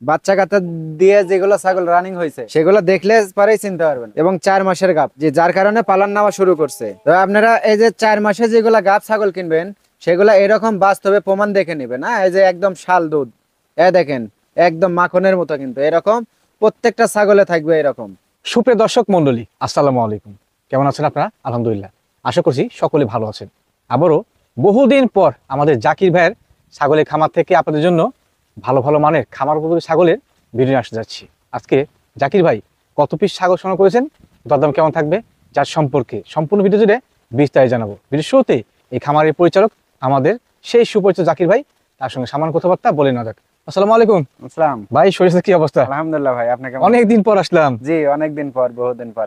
বাচ্চা কাচ্চা দিয়ে যেগুলো ছাগল রানিং হয়েছে সেগুলো দেখলে পরেই চিনতে পারবেন। এবং 4 মাসের গাব, যে যার কারণে পালন নেওয়া শুরু করছে। তো আপনারা এই যে 4 মাসে যেগুলা গাব ছাগল কিনবেন সেগুলা এরকম বাস্তবে প্রমাণ দেখে নেবেন। না এই যে একদম শাল দুধ, দেখেন একদম মাখনের মতো, কিন্তু এরকম প্রত্যেকটা ছাগলে থাকবে এরকম। সুপ্রিয় দর্শক মন্ডলী, আসসালামু আলাইকুম। কেমন আছেন আপনারা? আলহামদুলিল্লাহ, আশা করছি সকলে ভালো আছেন। আবারও বহুদিন পর আমাদের জাকির ভাইয়ের ছাগলের খামার থেকে আপনাদের জন্য ভালো ভালো মানের খামার উপযোগী ছাগলের ভিডিও আসতে যাচ্ছি। আজকে জাকির ভাই কত পিস ছাগল সংগ্রহ করেছেন, দরদাম কেমন থাকবে, যার সম্পর্কে সম্পূর্ণ ভিডিও জুড়ে বিস্তারিত জানাবো। ভিডিও শুরুতে এই খামারের পরিচালক আমাদের সেই সুপরিচিত জাকির ভাই, তার সঙ্গে সামান্য কথাবার্তা বলে না যাক। আসসালামু আলাইকুম। আসসালাম ভাই, শরীরের কি অবস্থা? আলহামদুলিল্লাহ ভাই, আপনাকে অনেকদিন পর আসলাম। জি অনেকদিন পর, বহুদিন পর।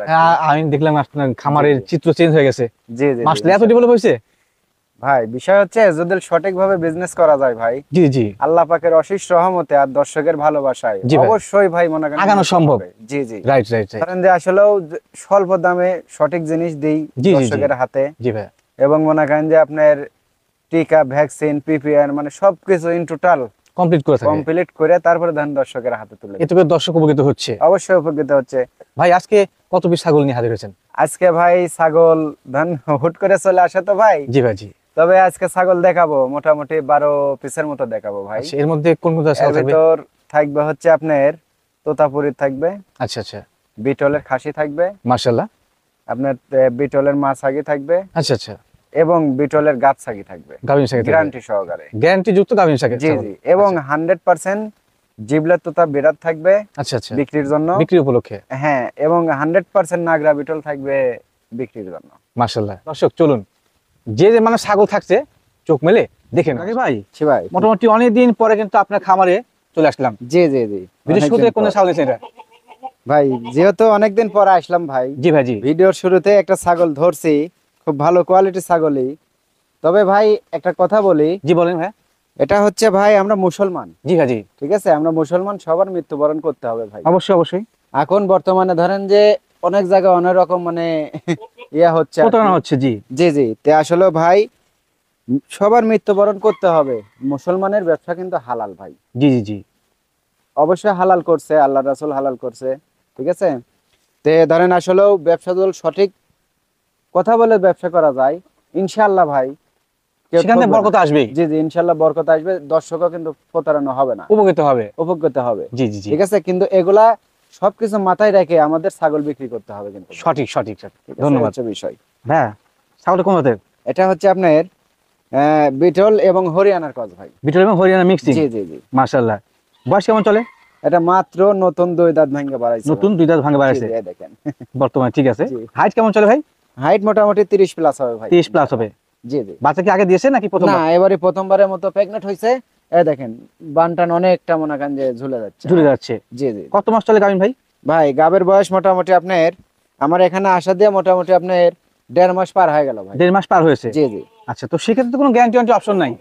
আমি দেখলাম আপনার খামারের চিত্র চেঞ্জ হয়ে গেছে। জি জি মাসলে এত ডেভেলপ হয়েছে ভাই, বিষয় হচ্ছে যদি সঠিকভাবে বিজনেস করা যায় ভাই, জি জি আল্লাহ পাকের অশেষ রহমতে আর দর্শকের ভালোবাসায় জি ভাই। অবশ্যই ভাই মনে করেন আগানো সম্ভব। জি জি রাইট রাইট রাইট। কারণ যে আসলেও স্বল্প দামে সঠিক জিনিস দিই জি, জি, জি। দর্শকের হাতে। জি ভাই। এবং মনে করেন যে আপনার টিকা, ভ্যাকসিন, পিপিআর মানে সবকিছু ইন টোটাল কমপ্লিট করে থাকে। কমপ্লিট করে তারপরে ধান দর্শকের হাতে তুলে দিই। এতে করে দর্শক উপকৃত হচ্ছে। অবশ্যই উপকৃত হচ্ছে। ভাই, আজকে কত পিস ছাগল নিয়ে হাজির হয়েছেন? আজকে ভাই ছাগল ধান হুট করে চলে আসে তো ভাই, জি ভাই জি। তবে আজকে ছাগল দেখাবো মোটামুটি 12 পিসের মতো দেখাবো ভাই। আচ্ছা, এর মধ্যে কোন কোন এর ছাগল থাকবে? ভিতর থাকবে হচ্ছে আপনার তোতাপুরি থাকবে, আচ্ছা আচ্ছা, বিটলের খাসি থাকবে, মাশাআল্লাহ। আপনার বিটলের মাছাগি থাকবে, আচ্ছা আচ্ছা, এবং বিটলের গাছাগি থাকবে গাভিন ছাগল গ্যারান্টি সহকারে। গ্যারান্টি যুক্ত গাভিন ছাগল। জি জি, এবং 100% জিবলা তোতা বিরাট থাকবে আচ্ছা আচ্ছা, বিক্রির জন্য। বিক্রি উপলক্ষে। হ্যাঁ, এবং 100% নাগরা বিটল থাকবে বিক্রির জন্য। মাশাআল্লাহ। দর্শক চলুন, যে যে মানে ছাগল থাকছে চোখ মেলে দেখেন। জাকির ভাই, জি ভাই, মোটামুটি অনেকদিন পরে কিন্তু আপনার খামারে চলে আসলাম। জি জি জি ভিডিও শুরুতে কোন ছাগল নিয়েছেন এটা? ভাই যেহেতু অনেকদিন পরে আসলাম ভাই, জি ভাই জি। ভিডিওর শুরুতে একটা ছাগল ধরছি, খুব ভালো কোয়ালিটির ছাগলই। তবে ভাই একটা কথা বলি, জি বলেন ভাই। এটা হচ্ছে ভাই আমরা মুসলমান, জি ভাই জি। ঠিক আছে, আমরা মুসলমান, সবার মৃত্যুবরণ করতে হবে ভাই। অবশ্যই অবশ্যই। এখন বর্তমানে ধরেন যে অনেক জায়গায় অনেক রকম মানে ইয়া হচ্ছে আর কি। প্রতারণা হচ্ছে। জি জি জি, তে আসলে ভাই সবার মৃত্যুবরণ করতে হবে। মুসলমানের ব্যবসা কিন্তু হালাল ভাই, জি জি জি। অবশ্যই হালাল করছে, আল্লাহ রাসূল হালাল করছে, ঠিক আছে। তে ধরেন আসলেও ব্যবসা যদি সঠিক কথা বলে ব্যবসা করা যায়, ইনশাআল্লাহ ভাই কেউ সেখান থেকে ঠকবে না। বরকত আসবেই। জি জি, ইনশাআল্লাহ বরকত আসবে, দর্শকও কিন্তু প্রতারণা হবে না, উপকৃত হবে। উপকৃত হবে। জি জি জি। ঠিক আছে, কিন্তু এগুলা সবকিছু মাথায় রেখে আমাদের ছাগল বিক্রি করতে হবে কিন্তু। সঠিক সঠিক সঠিক। ঠিক আছে, ধন্যবাদ। হচ্ছে বিষয়। হ্যাঁ, ছাগলটা কোন জাতের? এটা হচ্ছে আপনার বিটল এবং হরিয়ানার ক্রস ভাই। বিটল এবং হরিয়ানা মিক্সিং। জি জি জি, মাশাআল্লাহ। বয়স কেমন চলে? এটা মাত্র নতুন 2 দাঁত ভাঙে বাড়াইছে। নতুন 2 দাঁত ভাঙে বাড়াইছে দেখেন বর্তমানে। ঠিক আছে। জি। হাইট কেমন চলে ভাই? হাইট মোটামুটি 30 প্লাস হবে ভাই। 30 প্লাস হবে। জি জি। বাচ্চা কি আগে দিয়েছে নাকি প্রথম? না, এবারে প্রথমবারের মতো প্রেগন্যান্ট হইছে। দেখেন বানটান অনেকটা মনে করেন যে ঝুলে যাচ্ছে। ঝুলে যাচ্ছে। জি জি। কত মাস চলে গাভিন ভাই? ভাই গাবের বয়স মোটামুটি আপনার, আমার এখানে আসা দিয়ে মোটামুটি আপনার 1.5 মাস পার হয়ে গেল ভাই। 1.5 মাস পার হয়েছে। জি জি। আচ্ছা, তো সেক্ষেত্রে তো কোনো গ্যারান্টি অপশন নাই?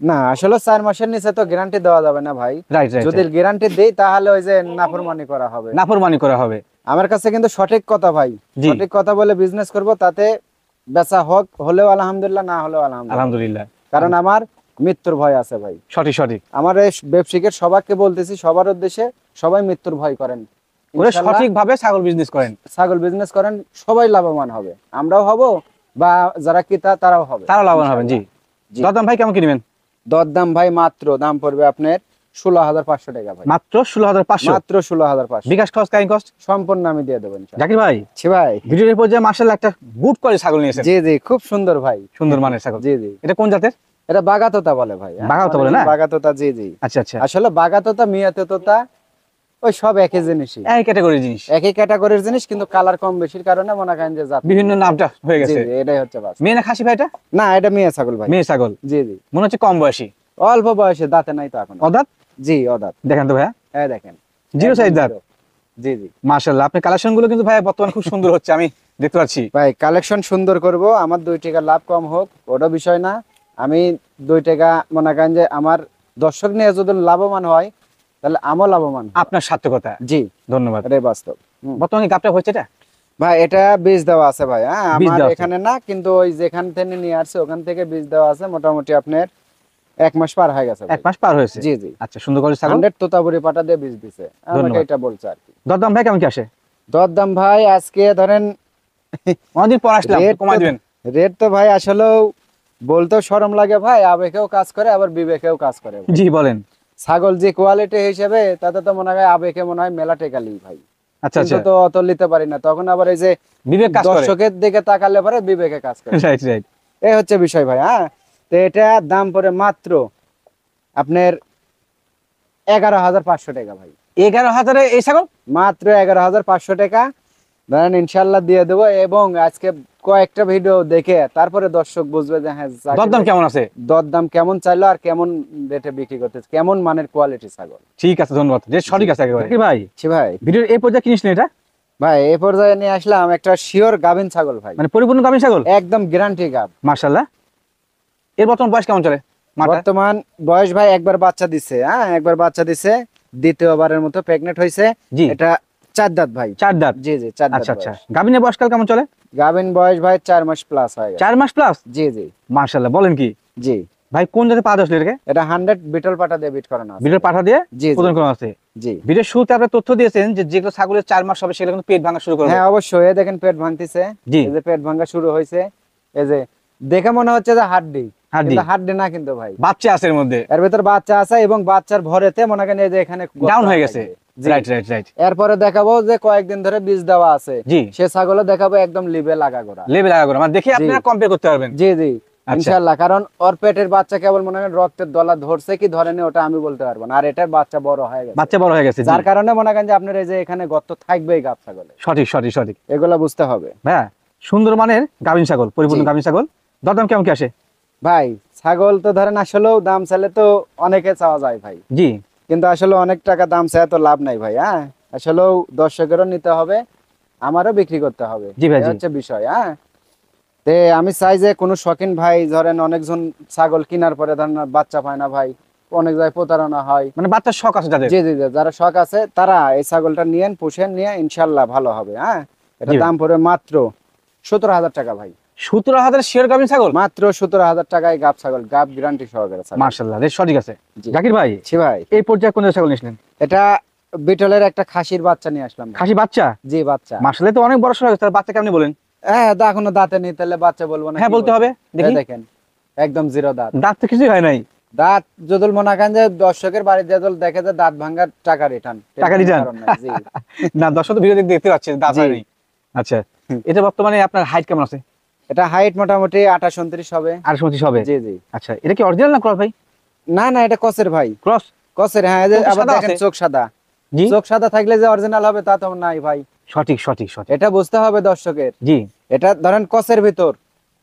না, আসলে 4 মাসের নিচে তো গ্যারান্টি দেওয়া যাবে না ভাই। Right right. যদি গ্যারান্টি দেই তাহলে ওই যে নাফরমানি করা হবে। নাফরমানি করা হবে। আমার কাছে কিন্তু সঠিক কথা ভাই, জি। সঠিক কথা বলে বিজনেস করব, তাতে বেচা হোক হলেও আলহামদুলিল্লাহ, না হলেও আলহামদুলিল্লাহ। আলহামদুলিল্লাহ। কারণ আমার মৃত্যুর ভয় আছে ভাই। সঠিক সঠিক। আমার এই ব্যবসায়িকের সবাইকে বলতেছি, সবার উদ্দেশ্যে, সবাই মৃত্যুর ভয় করেন, ওরে ইনশাআল্লাহ সঠিকভাবে ছাগল বিজনেস করেন। ছাগল বিজনেস করেন, সবাই লাভবান হবে, আমরাও হব, বা যারা ক্রেতা তারাও হবে, তারা লাভবান হবেন। জি। জি। দরদাম ভাই কেমন কিনবেন? দরদাম ভাই মাত্র দাম পড়বে আপনার 16,500 টাকা ভাই। মাত্র 16,500? মাত্র 16,500। বিকাশ খরচ, কাইং কস্ট সম্পূর্ণ আমি দিয়ে দেবো ইনশাআল্লাহ। জাকির ভাই, জি ভাই। ভিডিওর পর্যায়ে মাশাআল্লাহ একটা গুড কোয়ালিটি ছাগল নিয়েছেন। জি জি, খুব সুন্দর ভাই, সুন্দর মানের ছাগল। জি জি। এটা কোন জাতের? এটা বাগাতোতা বলে ভাই। বাগাতোতা বলে না? বাগাতোতা, জি জি। আচ্ছা আচ্ছা, আসলে বাগাতোতা, মিয়াতে তোতা ওই সব একই জিনিসই, এই ক্যাটাগরি জিনিস। একই ক্যাটাগরির জিনিস, কিন্তু কালার কম বেশির কারণে মনে করেন যে জাত বিভিন্ন নামটা হয়ে জি গেছে। জি, এটাই হচ্ছে বাস। মেয়ে না খাসি ভাই এটা? না, এটা মেয়ে ছাগল ভাই। মেয়ে ছাগল। জি জি। মনে হচ্ছে কম বয়সী। অল্প বয়সে, দাঁতে নাই তো এখন। অদাঁত? জি অদাঁত। দেখেন তো ভাইয়া, দেখেন জিরো সাইজ দাঁত। জি জি। মাশাআল্লাহ, আপনার কালেকশন গুলো কিন্তু ভাই বর্তমানে খুব সুন্দর হচ্ছে, আমি দেখতে পাচ্ছি। ভাই কালেকশন সুন্দর করব, আমার 2 টাকা লাভ কম হোক ওটা বিষয় না, আমি 2 টাকা মনে করেন যে আমার দর্শক নিয়ে যদি লাভবান হয় তাহলে আমও লাভবান হব। আপনার সার্থকতা। জি, ধন্যবাদ। এটাই বাস্তব। বর্তমানে গাপটা হচ্ছে এটা? ভাই এটা বীজ দেওয়া আছে ভাই, হ্যাঁ বীজ আমার দেওয়া আছে। এখানে না, কিন্তু ওই যেখান থেকে নিয়ে আসছে ওখান থেকে বীজ দেওয়া আছে। মোটামুটি আপনার 1 মাস পার হয়ে গেছে ভাই। 1 মাস পার হয়েছে। জি জি। আচ্ছা, সুন্দর করে ছাগল। 100 তোতাপুরি পাটা দিয়ে বীজ দিছে, আমাকে ধন্যবাদ। এটা বলছে আর কি। দরদাম ভাই কেমন কি আসে? দরদাম ভাই আজকে ধরেন অনেকদিন পর আসলাম, রেট কমাই দিবেন। রেট তো ভাই আসলেও বলতেও শরম লাগে ভাই, আবেগেও কাজ করে আবার বিবেকেও কাজ করে ভাই। জি বলেন। ছাগল যে কোয়ালিটি হিসেবে তাতে তো মনে হয় আবেগে মনে হয় মেলা টেকালি ভাই, আচ্ছা কিন্তু আচ্ছা, তো অত নিতে পারি না, তখন আবার এই যে বিবেক কাজ করে। দর্শকের দিকে তাকালে পরে বিবেকে কাজ করে। Right right. এই হচ্ছে বিষয় ভাই। হ্যাঁ, তো এটা দাম পড়ে মাত্র আপনার 11,500 টাকা ভাই। 11,000-এ এই ছাগল? মাত্র 11,500 টাকা ধরেন ইনশাল্লাহ দিয়ে দেবো। এবং আজকে কয়েকটা ভিডিও দেখে তারপরে দর্শক বুঝবে যে হ্যাঁ জাকির দরদাম ভাই কেমন আছে? দরদাম কেমন চাইলো আর কেমন রেটে বিক্রি করতেছে, কেমন মানের কোয়ালিটি ছাগল। ঠিক আছে, ধন্যবাদ। যে সঠিক আছে একেবারে। কি ভাই, জি ভাই। ভিডিওর এই পর্যায়ে কিনিস না এটা? ভাই এ পর্যায়ে নিয়ে আসলাম একটা শিওর গাভিন ছাগল ভাই, মানে পরিপূর্ণ গাভীর ছাগল? একদম গ্যারান্টি গাভ। মাশাআল্লাহ। এর বর্তমান বয়স কেমন চলে মাটা? বর্তমান বয়স ভাই একবার বাচ্চা দিছে, হ্যাঁ একবার বাচ্চা দিছে, দ্বিতীয়বারের মতো প্রেগনেন্ট হয়েছে। জি। এটা 4 দাঁত ভাই। 4 দাঁত? জি জি 4 দাঁত। আচ্ছা আচ্ছা। গাভীর বয়সকাল কেমন চলে? গাভিন বয়স ভাই 4 মাস প্লাস হয়ে গেছে। 4 মাস প্লাস? জি জি মাশাআল্লাহ, বলেন কি জি। ভাই? কোন জাতে পা আসলে এটাকে? এটা 100 বিটল পাটা দিয়ে বিট করানো আছে। ভিডিওর পাঠা দিয়ে জি জি প্রদান করা আছে। জি। ভিডিওর শুরুতে আপনি তথ্য দিয়েছেন যে যেগুলো ছাগলের 4 মাস হবে সেগুলো কিন্তু পেট ভাঙা শুরু করবে। হ্যাঁ অবশ্যই, এই দেখেন পেট ভাঙতিছে, জি। এই যে পেট ভাঙা শুরু হয়েছে, এই যে দেখে মনে হচ্ছে যে হাড্ডি, হাড্ডি? কিন্তু হাড্ডি না কিন্তু ভাই, বাচ্চা আছে এর মধ্যে। এর ভিতর বাচ্চা আছে এবং বাচ্চার ভরেতে মনে করেন এই যে এখানে ডাউন হয়ে গেছে। জি। Right right right. এরপরে দেখাবো যে কয়েকদিন ধরে বীজ দেওয়া আছে, জি। সে ছাগলে দেখাবো একদম লিবে লাগা গোড়া। লেভেল আগা করে মানে দেখে আপনারা কম্পেয়ার করতে পারবেন। জি জি আচ্ছা। ইনশাআল্লাহ, কারণ ওর পেটের বাচ্চা কেবল মনে করেন রক্তের দলা ধরছে কি ধরেনি ওটা আমি বলতে পারবো না, আর এটার বাচ্চা বড় হয়ে গেছে, বাচ্চা বড় হয়ে গেছে। জি। যার কারণে মনে করেন যে আপনার এই যে এখানে গর্ত থাকবেই গাব ছাগলে, সঠিক সঠিক সঠিক। এগুলা বুঝতে হবে। হ্যাঁ, সুন্দর মানের গাভীর ছাগল, পরিপূর্ণ জি। গাভীর ছাগল। দরদাম কেমন কি আসে? ভাই ছাগল তো ধরেন আসলেও দাম চাইলে তো অনেকে চাওয়া যায় ভাই, জি। কিন্তু আসলে অনেক টাকা দাম চাই তো লাভ নাই ভাই। হ্যাঁ, আসলেও দর্শকেরও নিতে হবে, আমারও বিক্রি করতে হবে, জি ভাই, এই জি। হচ্ছে বিষয়। হ্যাঁ, তে আমি চাই যে কোনো শখিন ভাই ধরেন অনেকজন ছাগল কেনার পরে ধরেন বাচ্চা পায় না ভাই, অনেক জায়গায় প্রতারণা হয়। মানে বাচ্চার শখ আছে যাদের। জি জি জি, যারা শখ আছে তারা এই ছাগলটা নিয়েন, পুষেন, নিয়ে ইনশাল্লাহ ভালো হবে। হ্যাঁ, এটা জি ভাই। দাম পড়বে মাত্র 17,000 টাকা ভাই। 17,000 শিওর গাভীর ছাগল? মাত্র 17,000 টাকায় গাব ছাগল, গাব গ্যারান্টি সহকারে ছাগল। মাশাআল্লাহ, রেট সঠিক আছে। জি। জাকির ভাই, জি ভাই, এই পর্যায়ে কোন ছাগল নিয়েছিলেন? এটা বিটলের একটা খাসির বাচ্চা নিয়ে আসলাম ভাই। খাসি বাচ্চা? জি বাচ্চা। মাশাআল্লাহ, তো অনেক বড় সর হয়েছে। তার বাচ্চা কেমনি বলেন? হ্যাঁ এখনো দাঁতে নেই, তাহলে বাচ্চা বলবো না? হ্যাঁ, কি বলতে বলবো? হবে। দেখি। এই দেখেন একদম জিরো দাঁত। দাঁত তো কিছুই হয় নাই। দাঁত যদুল মনে করেন যে দর্শকের বাড়িতে যদুল দেখে যে দাঁত ভাঙার টাকা রিটার্ন, টাকা return? জি না, দর্শক তো ভিডিও দেখতে পাচ্ছে দাঁত জি। হয়নি। আচ্ছা, এটা বর্তমানে আপনার হাইট কেমন আছে? এটা হাইট মোটামুটি 28-29 হবে। 28 হবে? জি জি। আচ্ছা, এটা কি অরিজিনাল না ক্রস ভাই? না না, এটা কসের ভাই, ক্রস? কসের। হ্যাঁ, এই যে চোখ তো আবার সাদা দেখেন আছে। চোখ সাদা। জি। চোখ সাদা থাকলে যে অরিজিনাল হবে তা তো নাই ভাই, সঠিক সঠিক সঠিক। এটা বুঝতে হবে দর্শকের। জি। এটা ধরেন কসের ভিতর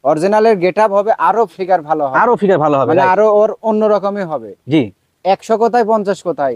অরিজিনালের গেটআপ হবে, আরো ফিগার ভালো হবে, আরো ফিগার ভালো হবে। মানে right? আরো ওর অন্যরকমই হবে। জি 100 কোথায় 50 কোথায়,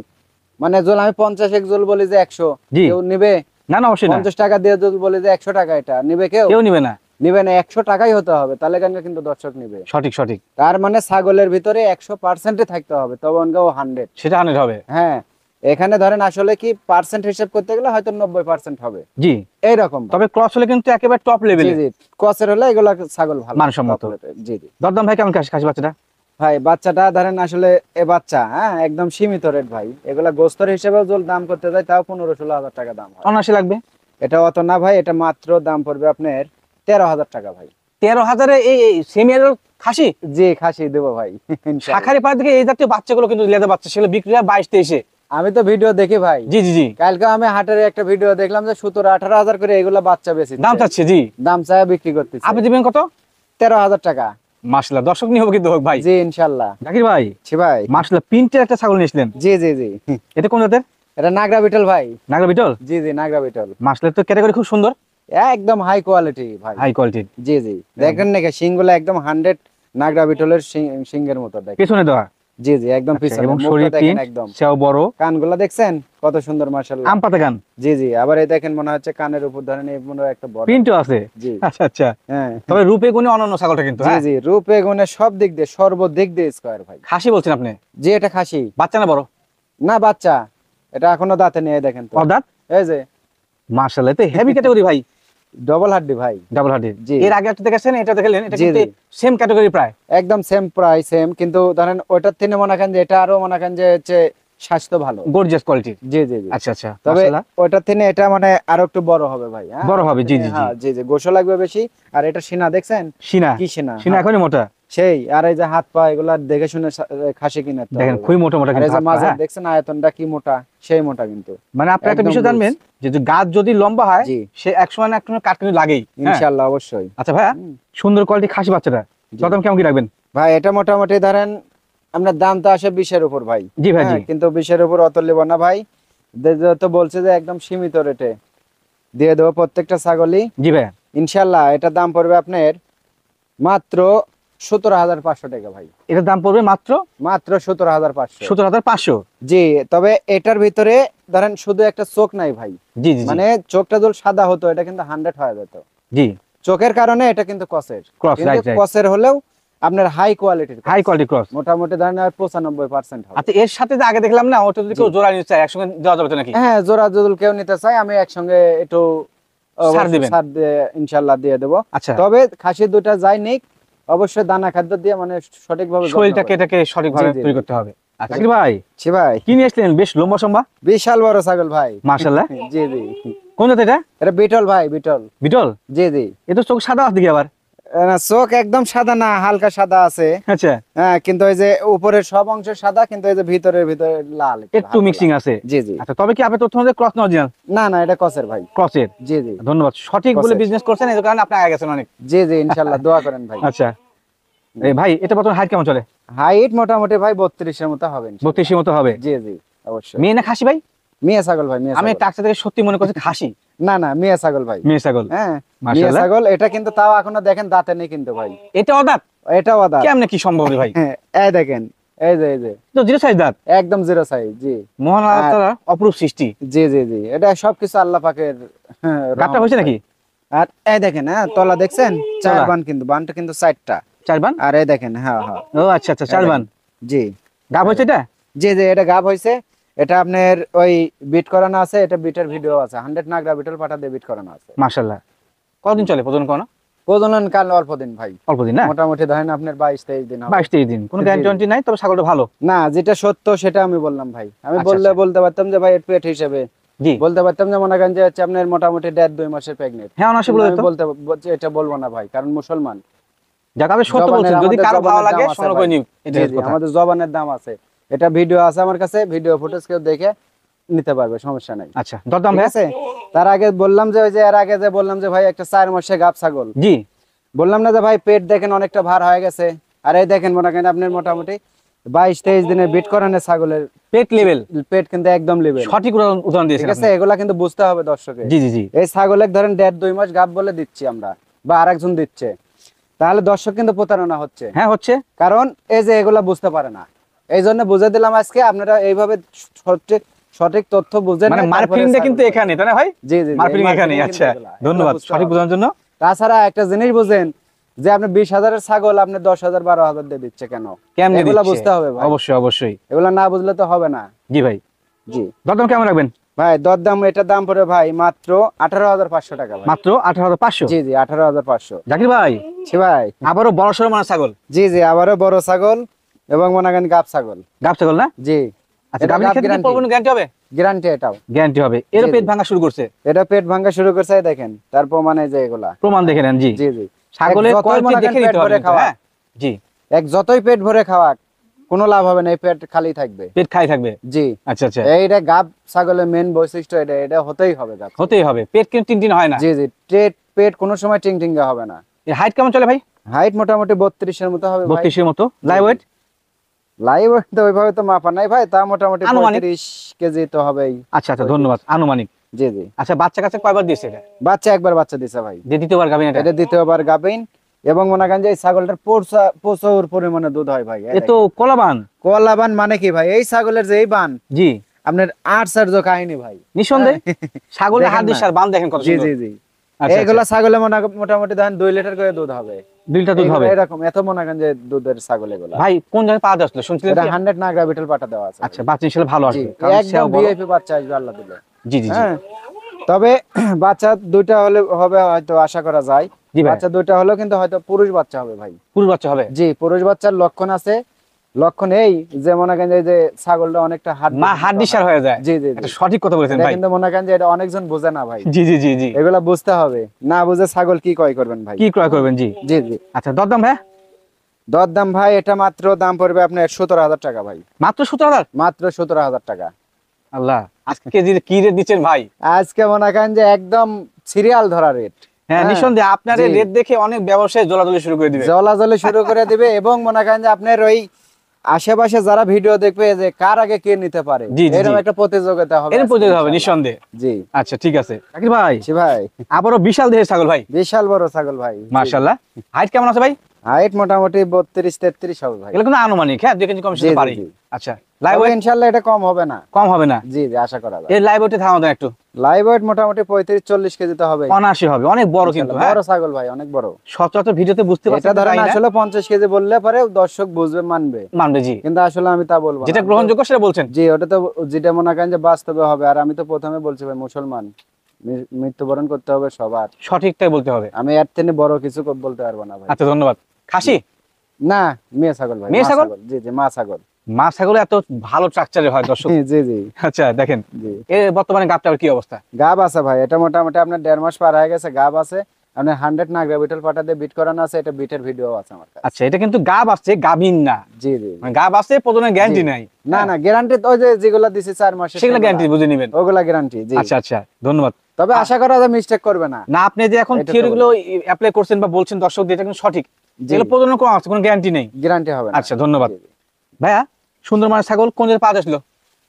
মানে জল আমি 50 এক জল বলি যে 100, জি। কেউ নিবে? না না, অবশ্যই না। 50 টাকা দিয়ে জল বলি যে 100 টাকা, এটা নিবে কেউ? কেউ নিবে না। নিবে না, 100 টাকাই হতে হবে, তাহলে কেন কিন্তু দর্শক নিবে। সঠিক সঠিক। তার মানে ছাগলের ভিতরে 100% থাকতে হবে, তবে ও 100। সেটা 100 হবে। হ্যাঁ, এখানে ধরেন আসলে কি পার্সেন্ট হিসাব করতে গেলে হয়তো 90% হবে, জি। এইরকম। তবে ক্রস হলে কিন্তু একেবারে টপ জি লেভেলে। জি, কসের হলে এগুলা ছাগল ভালো মানসম্মত। জি জি। দরদাম ভাই কেমন কি আসে খাসি বাচ্চাটা? ভাই বাচ্চাটা ধরেন আসলে এ বাচ্চা, হ্যাঁ একদম সীমিত রেট ভাই, এগুলা গোস্তর হিসেবেও যদি দাম করতে যায় তাও 15-16 হাজার টাকা দাম হয়। অনাশি লাগবে? এটা অত না ভাই, এটা মাত্র দাম পড়বে আপনার 13,000 টাকা ভাই। 13,000-এ এই সেমিয়ার খাসি? জি খাসি দেবো ভাই ইনশাআল্লাহ। শাখারি পাড়া থেকে এই জাতীয় বাচ্চাগুলো কিন্তু লেদা বাচ্চা, সেগুলো বিক্রি হয় 22-23-এ। আমি তো ভিডিও দেখি ভাই। জি জি জি। কালকে আমি হাটের একটা ভিডিও দেখলাম যে 17-18 হাজার করে এগুলা বাচ্চা বেশি দাম চাচ্ছে। জি। দাম চায় বিক্রি করতেছে। আপনি দিবেন কত? 13,000 টাকা। মাশাআল্লাহ, দর্শক নিয়ে হবে কিন্তু হোক ভাই। জি ইনশাআল্লাহ। জাকির ভাই, জি ভাই। মাশাআল্লাহ, প্রিন্টের একটা ছাগল নিয়েছিলেন। জি জি জি। এটা কোন জাতের? এটা নাগরা বিটল ভাই। নাগরা বিটল? জি জি নাগরা বিটল। মাশাআল্লাহ, তো ক্যাটাগরি খুব সুন্দর, একদম হাই কোয়ালিটি ভাই, হাই কোয়ালিটির। জি জি। দেখেন নাকি সিংগুলো একদম 100 নাগরা বিটলের সিংহের মতো দেখেন। পেছনে দেওয়া? জি জি একদম আচ্ছা, পিছনে, এবং মুখটা শরীর দেখেন প্রিন্ট, একদম। সেও বড়। কানগুলা দেখছেন কত সুন্দর মাশাআল্লাহ। আম পাতা গান। জি জি, আবার এই দেখেন মনে হচ্ছে কানের উপর ধরেন এই মনে হয় একটা বড় প্রিন্টও আছে। জি। আচ্ছা আচ্ছা। হ্যাঁ তবে রূপে গুণে অনন্য ছাগলটা কিন্তু। জি হ্যাঁ জি, রূপে গুণে সব দিক দিয়ে সর্বদিক দিয়ে স্কয়ার ভাই। খাসি বলছেন আপনি? জি এটা খাসি। বাচ্চা না বড়? না বাচ্চা, এটা এখনো দাঁতে নিয়ে দেখেন তো। অদাত? এই যে মাশাআল্লাহ, তো হেভি ক্যাটাগরি ভাই। ডবল হাড্ডি ভাই। ডাবল হাড্ডি। জি। এর আগে একটা দেখেছেন, এটা দেখলেন, এটা জি, কিন্তু জি। সেম ক্যাটাগরি প্রায়। একদম সেম প্রাইস সেম, কিন্তু ধরেন ওইটার থেকে মনে করেন যে এটা আরো মনে করেন যে হচ্ছে স্বাস্থ্য ভালো। গর্জিয়াস কোয়ালিটির। জি জি জি। আচ্ছা আচ্ছা, তবে মাশাআল্লাহ। ওইটার থেকে এটা মানে আরো একটু বড় হবে ভাই। হ্যাঁ বড় হবে, জি জি জি। হ্যাঁ জি জি, গোশো লাগবে বেশি। আর এটা সিনা দেখছেন সিনা, কি সিনা, সিনা হ্যাঁ, এখনই মোটা। সেই। আর এই যে হাত পা এগুলা দেখে শুনে খাসি কিনে তো দেখেন হবে খুবই ভাই। মোটা মোটা আর কিন্তু এই যে হাত পা, মাঝে হ্যাঁ। দেখছেন আয়তনটা কি মোটা, সেই মোটা কিন্তু। মানে আপনি একটা একদম বিষয় loose। জানবেন যে গাছ যদি লম্বা হয় জি। সে একসময় না একসময় কাট কিন্তু লাগেই, হ্যাঁ। ইনশাআল্লাহ অবশ্যই। আচ্ছা ভাইয়া, হুম। সুন্দর কোয়ালিটি খাসি বাচ্চাটা জি। দাম কেমন কি রাখবেন? ভাই এটা মোটামুটি ধরেন আপনার দাম তো আসে 20-এর উপর ভাই। জি ভাই, হ্যাঁ, জি। কিন্তু 20-এর উপর অত লিব না ভাই। তো বলছে যে একদম সীমিত রেটে দিয়ে দেবো প্রত্যেকটা ছাগলই জি ভাইয়া। ইনশাল্লাহ। এটার দাম পড়বে আপনার মাত্র 17,500 টাকা ভাই। এটার দাম পড়বে মাত্র মাত্র 17,500। 17,500। জি। তবে এটার ভিতরে ধরেন শুধু একটা চোখ নাই ভাই। জি জি জি। মানে চোখটা যদি সাদা হতো এটা কিন্তু 100 হয়ে যেত। জি। চোখের কারণে এটা কিন্তু কসের, ক্রস, কিন্তু রাইট রাইট। কসের হলেও আপনার হাই কোয়ালিটির, হাই কোয়ালিটি ক্রস। মোটামুটি ধরেন আর 95% হবে। আচ্ছা, এর সাথে যে আগে দেখলাম না, ওটা যদি কেউ জোড়া নিতে চায় একসঙ্গে দেওয়া যাবে তো নাকি? হ্যাঁ, জোড়া যদি কেউ নিতে চাই আমি একসঙ্গে একটু ছাড় দিবেন? ছাড় ইনশাল্লাহ দিয়ে দেবো। আচ্ছা, তবে খাসি দুটা যাই নিক অবশ্যই দানা খাদ্য দিয়ে মানে সঠিকভাবে যত্ন শরীরটাকে করবে। এটাকে সঠিকভাবে জি, জি, তৈরি জি। করতে হবে। আচ্ছা জাকির ভাই, জি ভাই, কি নিয়ে আসলেন? বেশ লম্বা সম্বা, বিশাল বড় ছাগল ভাই। মাশাআল্লাহ। জি জি। কোন জাত এটা? এটা বিটল ভাই, বিটল। বিটল? জি জি। এটা চোখ সাদা আছে দেখি আবার। না, চোখ একদম সাদা না, হালকা সাদা আছে। আচ্ছা, হ্যাঁ, কিন্তু ওই যে উপরের সব অংশ সাদা, কিন্তু এই যে ভিতরে লাল, একটু মিক্সিং আছে। জি জি। আচ্ছা, তবে কি আপনি তথ্য অনুযায়ী ক্রস না অরিজিনাল? না না, এটা কসের ভাই। ক্রসের। জি জি। ধন্যবাদ, সঠিক বলে ক্রসের। বিজনেস করছেন, এই কারণে আপনি আগে গেছেন অনেক। জি জি, ইনশাআল্লাহ দোয়া করেন ভাই। আচ্ছা এই ভাই, এটা বর্তমানে হাইট কেমন চলে? হাইট মোটামুটি ভাই 32-এর মতো হবে ইনশাআল্লাহ। 32 মতো হবে। জি জি, অবশ্যই। মেয়ে না খাসি ভাই? মিয়া ছাগল ভাই, মিয়া আমি ছাগল। টাকসা থেকে সত্যি মনে করছি খাসি। না না, মিয়া ছাগল ভাই। মেয়ে ছাগল। হ্যাঁ, মিয়া মাশাআল্লাহ। ছাগল। এটা কিন্তু তাও এখনো দেখেন দাঁতে নেই কিন্তু ভাই। এটা অদাঁত? এটাও দাঁত। কেমনে কি সম্ভব রে ভাই? হ্যাঁ, এই দেখেন, এই যে এই যে তো জিরো সাইজ দাঁত। একদম জিরো সাইজ। জি মহান আল্লাহ তাআলার অপরূপ সৃষ্টি। জি জি জি, এটা সবকিছু আল্লাহ পাকের গাবটা হয়েছে নাকি? আর এই দেখেন, হ্যাঁ, তলা দেখছেন? চার তলা। বান, কিন্তু বানটা কিন্তু 4টা। 4 বান? আর এই দেখেন, হ্যাঁ হ্যাঁ। ও আচ্ছা আচ্ছা, 4 বান। জি গাব হয়েছে এটা? জি জি, এটা গাব হয়েছে। এটা আপনার ওই বিট করানো আছে, এটা বিটের ভিডিও আছে। 100 নাগরা বিটল পাঠা দিয়ে বিট করানো আছে। মাশাআল্লাহ। কতদিন চলে প্রজনন করানো? প্রজনন কাল অল্প দিন ভাই। অল্প দিন না? মোটামুটি ধরেন আপনার 22-23 দিন হবে। 22-23 দিন। কোনো জি, গ্যারান্টি জি। ওয়ারেন্টি নাই, তবে ছাগলটা ভালো। না, যেটা সত্য সেটা আমি বললাম ভাই। আমি আচ্ছা, বললে আচ্ছা। বলতে পারতাম যে ভাই এর পেট হিসেবে জি। বলতে পারতাম যে মনে করেন যে হচ্ছে আপনার মোটামুটি 1.5-2 মাসের প্রেগনেন্ট। হ্যাঁ, অনায়াসে বলে আমি দিত। এটা বলবো না ভাই, কারণ মুসলমান। যাক, আপনি সত্য জবানের বলছেন, যদি আমাদের কারো ভালো জবানের লাগে দাম আছে সংগ্রহ ভাই। করে নিন, এটা জি হচ্ছে জি, কথা। আমাদের জবানের দাম আছে। এটা ভিডিও আছে আমার কাছে, ভিডিও ফুটেজ কেউ দেখে নিতে পারবে, সমস্যা নাই। আচ্ছা, দরদাম ঠিক ভাই? আছে। তার আগে বললাম যে ওই যে এর আগে যে বললাম যে ভাই একটা 4 মাসের গাব ছাগল, জি। বললাম না যে ভাই পেট দেখেন অনেকটা ভার হয়ে গেছে। আর এই দেখেন মনে করেন আপনার মোটামুটি 22-23 দিনে বিট করানো ছাগলের পেট লেভেল, পেট কিন্তু একদম লেভেল। সঠিক উদাহরণ দিয়েছেন ঠিক আছে, আপনি। এগুলা কিন্তু বুঝতে হবে দর্শকে। জি জি জি। এই ছাগলের ধরেন 1.5-2 মাস গাব বলে দিচ্ছি আমরা, বা আরেকজন দিচ্ছে, তাহলে দর্শক কিন্তু প্রতারণা হচ্ছে। হ্যাঁ হচ্ছে। কারণ এই যে এগুলা বুঝতে পারে না, এই জন্য বুঝে দিলাম আজকে। আপনারা এইভাবে সঠিক সঠিক তথ্য বুঝেন। মানে মার্কেটিংটা কিন্তু এখানে, তাই না ভাই? জি জি, মার্কেটিং এখানে। আচ্ছা, ধন্যবাদ সঠিক বোঝানোর জন্য। তাছাড়া একটা জিনিস বুঝেন যে আপনি 20,000-এর ছাগল আপনি 10,000-12,000 দিয়ে দিচ্ছে কেন? কেমনে এগুলা দিচ্ছে? বুঝতে হবে ভাই। অবশ্যই অবশ্যই। এগুলা না বুঝলে তো হবে না। জি ভাই। জি দরদাম কেমন রাখবেন? ভাই, দরদাম এটার দাম পড়ে ভাই মাত্র 18,500 টাকা ভাই। মাত্র 18,500? জি জি, 18,500। জাকির ভাই, জি ভাই। আবারও বড় সড়ো মানে ছাগল। জি জি, আবারও বড় ছাগল এবং মনে করেন গাব ছাগল। গাব ছাগল না? জি। আচ্ছা, গাবের ক্ষেত্রে কি কোনো গ্যারান্টি হবে? গ্যারান্টি এটাও। গ্যারান্টি হবে। এর জি, পেট জি। ভাঙা শুরু করছে। এটা পেট ভাঙা শুরু করছে, এই দেখেন তার প্রমাণে যে এগুলা। প্রমাণ দেখে নেন। জি জি জি। ছাগলের এক যতই কোয়ালিটি মনে করেন দেখে পেট নিতে হবে ভরে কিন্তু, খাওয়া। হ্যাঁ। জি। এক যতই পেট ভরে খাওয়া কোনো লাভ হবে না, এই পেট খালি থাকবে। পেট খাই থাকবে। জি। আচ্ছা আচ্ছা, এইটা গাব ছাগলের মেন বৈশিষ্ট্য, এটা এটা হতেই হবে গাব। হতেই হবে। পেট কিন্তু টিনটিন হয় না। জি জি, পেট কোনো সময় টিংটিঙ্গা হবে না। এর হাইট কেমন চলে ভাই? হাইট মোটামুটি 32-এর মতো হবে ভাই। 32-এর মতো। Live weight? লাইভ তো ওইভাবে তো মাপা নাই ভাই, তা মোটামুটি আনুমানিক? 35 কেজি তো হবেই। আচ্ছা আচ্ছা, ধন্যবাদ। আনুমানিক। জি জি। আচ্ছা, বাচ্চা কাছে কয়বার দিয়েছে এটা? বাচ্চা একবার বাচ্চা দিছে ভাই। যে দ্বিতীয়বার গাবেন এটা? এটা দ্বিতীয়বার গাবেন। এবং মনে করেন যে এই ছাগলটার প্রচুর পরিমাণে দুধ হয় ভাই। এ তো কলাবান। কলাবান মানে কি ভাই? এই ছাগলের যে এই বান জি। আপনার আর্চার্য কাহিনী ভাই। নিঃসন্দেহে ছাগলের দেখেন হাড় না। আর বান দেখেন কত জি সুন্দর। জি জি। আচ্ছা, এইগুলা ছাগলে মোটামুটি ধরেন 2 লিটার করে দুধ হবে। 2 লিটার দুধ হবে। এরকম এত মনে করেন যে দুধের ছাগল এগুলা। ভাই কোন জায়গায় পাওয়া যাচ্ছে শুনছিলেন এটা কি? 100 নাগরা বিটল পাটা দেওয়া আছে। আচ্ছা, বাচ্চা ইনশাআল্লাহ ভালো জি, আসবে, কারণ একদম সেও বড়। ভিআইপি বাচ্চা আসবে আল্লাহ দিলে। জি জি জি। হ্যাঁ, তবে বাচ্চা দুইটা হলে হবে হয়তো আশা করা যায়। জি ভাই। বাচ্চা দুইটা হলেও কিন্তু হয়তো পুরুষ বাচ্চা হবে ভাই। পুরুষ বাচ্চা হবে? জি, পুরুষ বাচ্চার লক্ষণ আছে। লক্ষণ এই যে মনে করেন যে ছাগলটা অনেকটা মা হাড্ডিসার হয়ে যায়। জি জি এটা সঠিক কথা বলেছেন এটা ভাই। কিন্তু মনে করেন যে এটা অনেকজন বোঝে না ভাই। জি জি জি জি। এগুলা বুঝতে হবে, না বুঝে ছাগল কি ক্রয় করবেন ভাই। কি ক্রয় করবেন? জি জি জি। আচ্ছা, দরদাম ভাই? দরদাম ভাই এটা মাত্র দাম পড়বে আপনার 17,000 টাকা ভাই। মাত্র 17,000? মাত্র 17,000 টাকা। আল্লাহ, আজকে কি রেট দিচ্ছেন ভাই? আজকে মনে করেন যে একদম সিরিয়াল ধরা রেট। হ্যাঁ, নিঃসন্দেহে আপনার এই জি। রেট দেখে অনেক ব্যবসায়ী জলাজলি শুরু করে দিবে। জলাজলি শুরু করে দিবে এবং মনে করেন যে আপনার ওই আশেপাশে যারা ভিডিও দেখবে যে কার আগে কে নিতে পারে, জি, জি, এরকম জি। একটা প্রতিযোগিতা হবে। এরকম প্রতিযোগিতা হবে ইনশাআল্লাহ। নিঃসন্দেহে। জি আচ্ছা ঠিক আছে জাকির ভাই, জি ভাই, আবারও বিশাল দেহের ছাগল ভাই। বিশাল বড় ছাগল ভাই। মাশাআল্লাহ। হাইট কেমন আছে ভাই? হাইট মোটামুটি 32-33 হবে ভাই। এগুলো কিন্তু আনুমানিক, হ্যাঁ 2 কেজি কম জি, শুতে জি, পারি। জি। আচ্ছা, লাইভ তবে ওয়েট ইনশাআল্লাহ এটা কম হবে না। কম হবে না? জি জি, আশা করা যায়। এর লাইভ ওয়েটে ধারণা দেন একটু। লাইভ ওয়েট মোটামুটি 35-40 কেজি তো হবে। অনাশি হবে, অনেক বড় কিন্তু। ইনশাআল্লাহ, হ্যাঁ, বড় ছাগল ভাই, অনেক বড়। সচরাচর ভিডিওতে বুঝতে পারছেন এটা ধরেন তাই না? আসলে 50 কেজি বললে পরে দর্শক বুঝবে, মানবে, মানবে জি। কিন্তু আসলে আমি তা বলবো যেটা না। গ্রহণযোগ্য সেটা বলছেন। জি, ওটা তো যেটা মনে করেন যে বাস্তবে হবে। আর আমি তো প্রথমে বলছি ভাই, মুসলমান, মৃত্যুবরণ করতে হবে সবার। সঠিকটাই বলতে হবে। আমি এর থেকে বড় কিছু বলতে পারবো না ভাই। আচ্ছা ধন্যবাদ। খাসি? না, মেয়ে ছাগল ভাই। মেয়ে মা ছাগল? জি জি, মা ছাগল। মা ছাগল এত ভালো স্ট্রাকচারে হয় দর্শক। জি জি আচ্ছা দেখেন, জি। এর বর্তমানে গাবটার কি অবস্থা? গাব আছে ভাই, এটা মোটামুটি আপনার 1.5 মাস পার হয়ে গেছে। গাব আছে আপনার 100 নাগরা বিটল পাটা দিয়ে বিট করানো আছে। এটা বিটের ভিডিও আছে আমার কাছে। আচ্ছা, এটা কিন্তু গাব আছে, গাবিন না। জি জি। মানে গাব আছে, প্রজননের গ্যারান্টি জি। নাই। না না, গ্যারান্টি তো ওই যে যেগুলা দিছি 4 মাসের, সেগুলো গ্যারান্টি বুঝে নেবেন। ওগুলা গ্যারান্টি। জি। আচ্ছা আচ্ছা, ধন্যবাদ। তবে আশা করা যায় মিস্টেক করবে না। না, আপনি যে এখন এটা তো থিওরি গুলো অ্যাপ্লাই করছেন বা বলছেন দর্শকদের, এটা কিন্তু সঠিক। জি। এগুলো প্রজনন কম আছে, কোনো গ্যারান্টি নেই। গ্যারান্টি হবে না। আচ্ছা ধন্যবাদ। জি, জি। ভাইয়া, সুন্দর মানের ছাগল কোন জায়গায় পাওয়া যাচ্ছিল?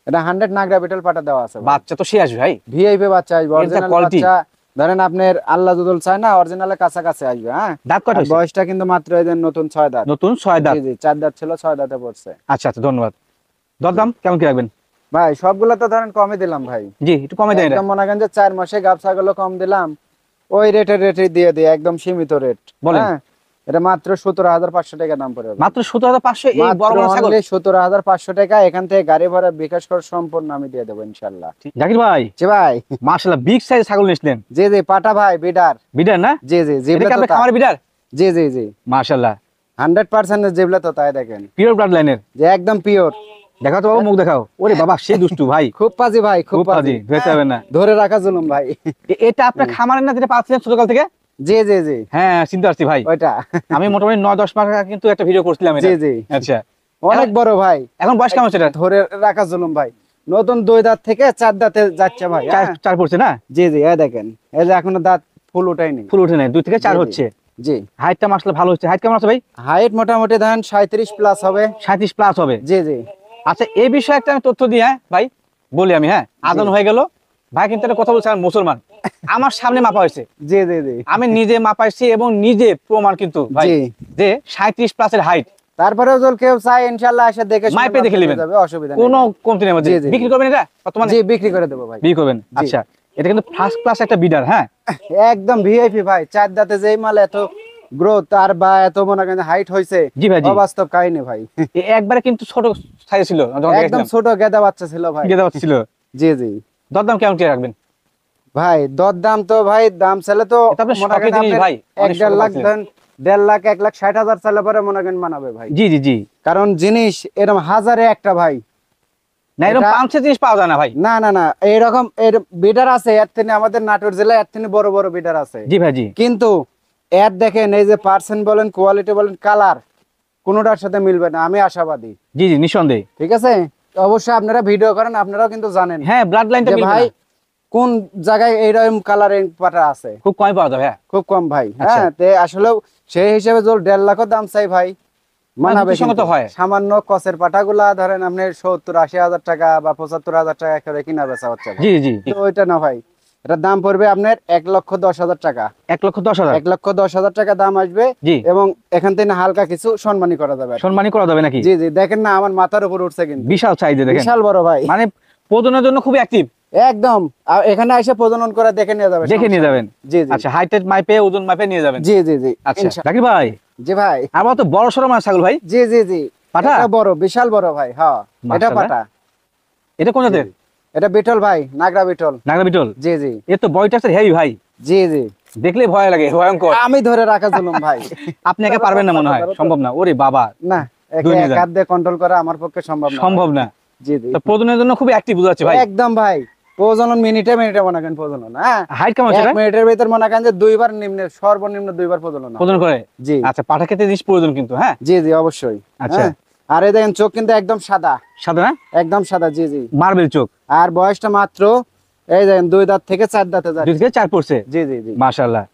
এটা 100 নাগরা বিটল পাটা দেওয়া আছে ভাই। বাচ্চা তো সে আসবে ভাই। ভিআইপি বাচ্চা আসবে, এটা অরিজিনাল quality। বাচ্চা। ধরেন আপনার আল্লাহ দুদল চায় না, অরিজিনালের কাছাকাছি আসবে। হ্যাঁ, দাঁত কয়টা আর হয়েছে? বয়সটা কিন্তু মাত্র এই যে নতুন 6 দাঁত। নতুন 6 দাঁত। জি জি, 4 দাঁত ছিল, 6 দাঁতে পড়ছে। আচ্ছা আচ্ছা, ধন্যবাদ। দরদাম কেমন কি রাখবেন? ভাই সবগুলা তো ধরেন কমই দিলাম ভাই। জি, একটু কমে দেন এটা। একদম মনে করেন যে 4 মাসে গাব ছাগলও কম দিলাম, ওই রেটে দিয়ে দিই, একদম সীমিত রেট। বলেন। হ্যাঁ, এটা মাত্র 17,500 টাকা দাম পড়বে। মাত্র 17,500 এই বড় বড় ছাগল? 17,500 টাকা। এখান থেকে গাড়ি ভাড়া বিকাশ করে সম্পূর্ণ আমি দিয়ে দেবো ইনশাল্লাহ। জাকির ভাই, জি ভাই। মাশাআল্লাহ বিগ সাইজ ছাগল নিয়েছিলেন। জি জি, পাটা ভাই, বিডার। বিডার না? জি জি, এটা জিবলা কি আপনার তো খামার বিডার? জি জি জি, মাশাআল্লাহ 100% জিবলা তো তাই। দেখেন পিওর ব্লাড লাইনের। যে একদম পিওর। দেখাও তো বাবু, মুখ দেখাও। ওরে বাবা, সেই দুষ্টু ভাই। খুব পাজি ভাই, খুব খুব পাজি, পাজি। ধরতে হবে না। ধরে রাখা জুলুম ভাই। এটা আপনার খামারের না, যেটা পাচ্ছেন ছোটকাল থেকে? জি জি জি, হ্যাঁ, চিন্তা পারছি ভাই। ওইটা। আমি মোটামুটি 9-10 মাস আগে কিন্তু একটা ভিডিও করছিলাম এটা। জি জি, আচ্ছা, অনেক বড় ভাই। এখন বয়স কেমন সেটা? ধরে রাখা জুলুম ভাই। নতুন 2 দাঁত থেকে 4 দাঁতে যাচ্ছে ভাই। হ্যাঁ। চার পড়ছে না? জি জি, এই দেখেন, এই যে এখনো দাঁত ফুল উঠায়নি। ফুল উঠে নাই, 2 থেকে 4 জি, জি। হচ্ছে। জি, হাইটটা মাশাআল্লাহ ভালো হচ্ছে। হাইট কেমন আছে ভাই? হাইট মোটামুটি ধরেন 37 প্লাস হবে। 37 প্লাস হবে। জি জি আচ্ছা, এই বিষয়ে একটা আমি তথ্য দিই, হ্যাঁ ভাই, বলি আমি। হ্যাঁ, আদান হয়ে গেল ভাই, কিন্তু একটা কথা বলছি, আমি মুসলমান, আমার সামনে মাপা হয়েছে। জি জি জি, আমি নিজে মাপাইছি এবং নিজে প্রমাণ কিন্তু ভাই, জি। যে 37 প্লাসের হাইট। তারপরেও যদি কেউ চায় ইনশাআল্লাহ এসে দেখে শুনে মাইপে দেখে মাপে নেবেন। যাবে, অসুবিধা নেই। কোনো কমতি নেই আমাদের। জি, জি, বিক্রি জি। করবেন এটা বর্তমানে? জি, বিক্রি করে দেবো ভাই। বিক্রি করবেন। আচ্ছা, এটা কিন্তু ফার্স্ট ক্লাস একটা বিডার। হ্যাঁ, একদম ভিআইপি ভাই। 4 দাঁতে যেই মাল এত গ্রোথ আর বা এত মনে করেন হাইট হইছে, জি ভাই, জি। অবাস্তব কাহিনী ভাই। একবারে কিন্তু ছোট সাইজ ছিল যখন একদম দেখেছিলাম। ছোট গেদা বাচ্চা ছিল ভাই। গেদা ছিল। জি জি দরদাম কেমন কি রাখবেন? ভাই, দরদাম তো ভাই, দাম চাইলে তো এটা আপনার মনে শখের করেন জিনিস আপনার ভাই, অনেক 1-1.5 লাখ শখ আছে। দেন, 1.5 লাখ 1,60,000 চাইলে পরে মনে করেন মানাবে ভাই। জি জি জি। কারণ জিনিস এরকম হাজারে একটা ভাই। না, এরকম এটা- 500 জিনিস পাওয়া যায় না ভাই। না না না, এইরকম এর বিডার আছে এর থেকে, আমাদের নাটোর জেলায় এর থেকে বড় বড় বিডার আছে। জি ভাই, জি। কিন্তু এর দেখেন, এই যে পার্সেন্ট বলেন, কোয়ালিটি বলেন, কালার, কোনোটার সাথে মিলবে না, আমি আশাবাদী। জি জি, নিঃসন্দেহে। ঠিক আছে, অবশ্যই আপনারা ভিডিও করেন, আপনারাও কিন্তু জানেন হ্যাঁ, ব্লাড লাইনটা যে মিলবে ভাই না। কোন জায়গায় এইরকম কালারিং পাটা আছে। খুব কমই পাওয়া যাবে। হ্যাঁ, খুব কম ভাই। আচ্ছা। হ্যাঁ, তে আসলে সেই হিসেবে যদি 1.5 লাখও দাম চাই ভাই, মানাবে যুক্তিসঙ্গত কিন্তু। হয়। সামান্য কসের পাটাগুলা ধরেন আপনি 70-80 হাজার টাকা বা 75,000 টাকা করে কিনা বেচা হচ্ছে ভাই। জি জি জি। তো ওইটা না ভাই, এটার দাম পড়বে আপনার 1,10,000 টাকা। 1,10,000? 1,10,000 টাকা দাম আসবে। জি। এবং এখান থেকে হালকা কিছু সম্মানী করা যাবে। সম্মানী করা যাবে নাকি? জি জি, দেখেন না আমার মাথার উপর উঠছে কিন্তু, বিশাল সাইজে দেখেন। বিশাল বড় ভাই। মানে প্রজননের জন্য খুব অ্যাক্টিভ। একদম। আর এখানে এসে প্রজনন করে দেখে নিয়ে যাবে, দেখে নিয়ে যাবেন। জি জি। আচ্ছা, হাইট মাইপে ওজন মাইপে নিয়ে যাবেন। জি জি জি, আচ্ছা জাকির ভাই, জি ভাই। আমার তো বড় সড়ো মাছ ছাগল ভাই। জি জি জি, পাঠা? এটা বড়, বিশাল বড় ভাই। হ্যাঁ, এটা মাশাআল্লাহ। পাটা। এটা কোন জাতের? এটা বিটল ভাই, নাগরা বিটল। নাগরা বিটল, জি জি এ তো বয়টা হেভি ভাই, জি জি। দেখলে ভয় লাগে, ভয়ঙ্কর। আমি ধরে রাখা জুলুম ভাই। আপনি একা পারবেন না মনে হয়, সম্ভব না। ওরে বাবা, না, দুই একে নিয়ে এক যান। হাত দিয়ে কন্ট্রোল করা আমার পক্ষে সম্ভব না। সম্ভব না। জি জি। তো প্রজননের জন্য খুব অ্যাক্টিভ বুঝা যাচ্ছে ভাই। একদম ভাই, প্রজনন মিনিটে মিনিটে মনে করেন প্রজনন। হ্যাঁ, হাইট কেমন আছে 1 এটা? মিনিটের ভিতর মনে করেন যে 2 বার নিম্নে, সর্বনিম্ন 2 বার প্রজনন হয়। প্রজনন করে? জি আচ্ছা, পাঠা খেতে জিনিস প্রয়োজন কিন্তু, হ্যাঁ। জি জি অবশ্যই। আচ্ছা। হ্যাঁ। আর এই দেখেন চোখ কিন্তু একদম সাদা, সাদা না? একদম সাদা। জি জি। মার্বেল চোখ। আর বয়সটা মাত্র এই দেখেন 2 দাঁত থেকে 4 দাঁতে 2 যাচ্ছে। থেকে 4 পড়ছে। জি জি জি। মাশাআল্লাহ।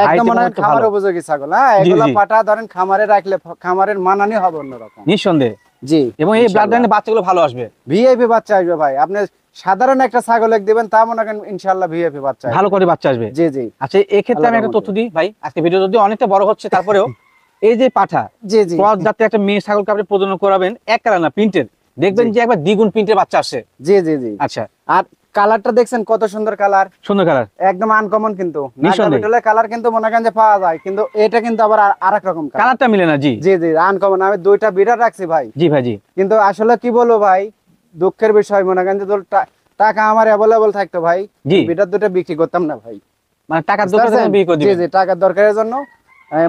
একদম height মনে এবং হয় তো খামার ভালো। উপযোগী ছাগল। হ্যাঁ, জি, এগুলো জি। পাটা ধরেন খামারে রাখলে খামারের মানানি হবে অন্যরকম। নিঃসন্দেহে। জি। এবং এই ব্লাড লাইনের বাচ্চাগুলো ভালো আসবে। ভিআইপি বাচ্চা আসবে ভাই। আপনি সাধারণ একটা ছাগল এক দিবেন, তা মনে করেন ইনশাআল্লাহ ভিআইপি বাচ্চা আসবে। ভালো করে বাচ্চা আসবে। জি জি। আচ্ছা, এই ক্ষেত্রে আমি আল্লাহর একটা তথ্য রহমতে। দিই ভাই, আজকে ভিডিও যদি অনেকটা বড় হচ্ছে তারপরেও এই যে পাঠা জি জি ক্রস জাতের একটা মেয়ে ছাগলকে আপনি প্রজনন করাবেন, এক কালার না, প্রিন্টের, দেখবেন জি। যে একবার দ্বিগুণ প্রিন্টের বাচ্চা আসছে। জি জি জি। আচ্ছা, আর কালারটা দেখছেন কত সুন্দর কালার, সুন্দর কালার। একদম আনকমন কিন্তু। নিঃসন্দেহে। নাগরা কালার কিন্তু মনে করেন যে পাওয়া যায়, কিন্তু এটা কিন্তু আবার আরেক রকম কালার। কালারটা মিলে না। জি জি জি আনকমন। আমি 2টা বিড়াল রাখছি ভাই, জি ভাই, জি। কিন্তু আসলে কি বলবো ভাই, দুঃখের বিষয় মনে করেন যে টাকা আমার অ্যাভেলেবল থাকতো ভাই, জি। বিড়াল 2টা বিক্রি করতাম না ভাই। মানে টাকার বুঝতে দরকার পারছেন? বিয়ে করে জি দিবেন। জি, টাকার দরকারের জন্য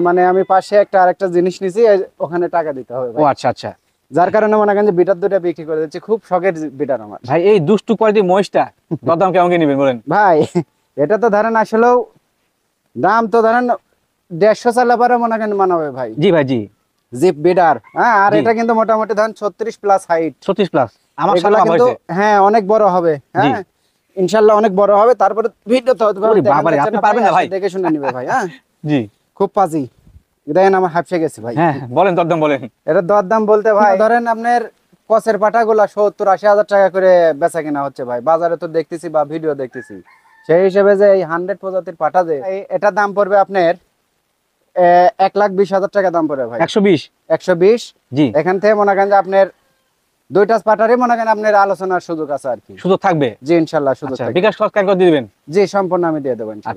মানে আমি পাশে আরেকটা জিনিস নিছি, ওখানে টাকা দিতে হবে ও ভাই। আচ্ছা আচ্ছা। যার কারণে মনে করেন যে বিটার 2টা বিক্রি করে দিচ্ছি। খুব শখের বিটার আমার ভাই, এই দুষ্টু কোয়ালিটি মহিষটা দরদাম কেমন কি নেবেন বলেন? ভাই। এটা তো ধরেন আসলেও দাম তো ধরেন 150 চালা পারে মনে করেন মানাবে ভাই। জি ভাই, জি। জিপ বিডার। হ্যাঁ, আর জি। এটা কিন্তু মোটামুটি ধরেন 36 প্লাস হাইট। 36 প্লাস। আমার এগুলা সামনে কিন্তু হয়েছে। হ্যাঁ অনেক বড় হবে। জি। হ্যাঁ, ইনশাআল্লাহ অনেক বড় হবে। তারপরে ভিডিও তো ওরে বাবারে, আপনি পারবেন না ভাই? দেখে শুনে নিবে ভাই। হ্যাঁ, জি। খুব পাজি। দেখেন আমার হাফসে গেছে ভাই। হ্যাঁ, বলেন দরদাম বলেন। এটা দরদাম বলতে ভাই ধরেন আপনার কসের পাটাগুলা 70-80 হাজার টাকা করে বেচা কিনা হচ্ছে ভাই। বাজারে তো দেখতেছি বা ভিডিও দেখতেছি, সেই হিসেবে যে এই 100 প্রজাতির পাটা যে এটা দাম পড়বে আপনার 1,20,000 টাকা দাম পড়বে ভাই। 120। 120। জি। এখান থেকে মনে করেন যে আপনার 2টা পাটারই মনে করেন আপনার আলোচনার সুযোগ আছে আর কি। সুযোগ থাকবে। জি ইনশাল্লাহ সুযোগ আচ্ছা, থাকবে। বিকাশ খরচ কার করে দিবেন? জি সম্পূর্ণ আমি দিয়ে দেবো ইনশাল্লাহ।